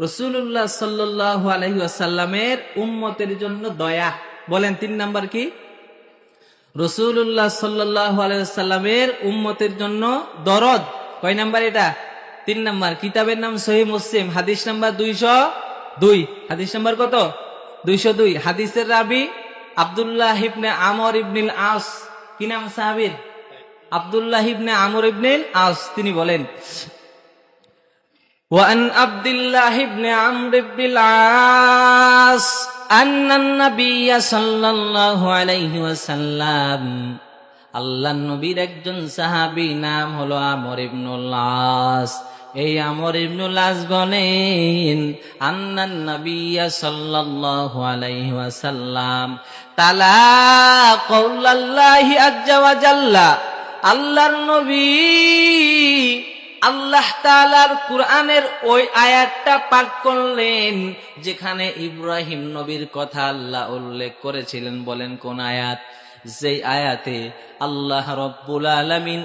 রাসূলুল্লাহ সাল্লাল্লাহু আলাইহি ওয়াসাল্লামের উম্মতের জন্য দয়া। বলেন 3 নাম্বার কি? রাসূলুল্লাহ সাল্লাল্লাহু আলাইহি ওয়াসাল্লামের উম্মতের জন্য দরদ। কয় নাম্বার এটা? 3 নাম্বার। কিতাবের নাম সহিহ মুসলিম, হাদিস নাম্বার 202। হাদিস নাম্বার কত? 202। হাদিসের রাবি আব্দুল্লাহ ইবনে আমর ইবনুল আস। কি নাম সাহাবীর? আব্দুল্লাহ ইবনে আমর ইবনুল আস। তিনি বলেন, وعن عبد الله بن عمرو بن العاص أن النبي صلى الله عليه وسلم আল্লাহর নবীর একজন সাহাবী নাম হলো আমর ইবনুল আস। এই আমর ইবনুল আস বলেন, আন্নান নবিয়্য সাল্লাল্লাহু আলাইহি ওয়াসাল্লাম তালা কওলাল্লাহি আযজা ওয়া জাল্লা। আল্লাহর নবী আল্লাহ তাআলার কুরআনের ওই আয়াতটা পাঠ করলেন যেখানে ইব্রাহিম নবীর কথা আল্লাহ উল্লেখ করেছিলেন। বলেন কোন আয়াত? যেই আয়াতে আল্লাহ রাব্বুল আলামিন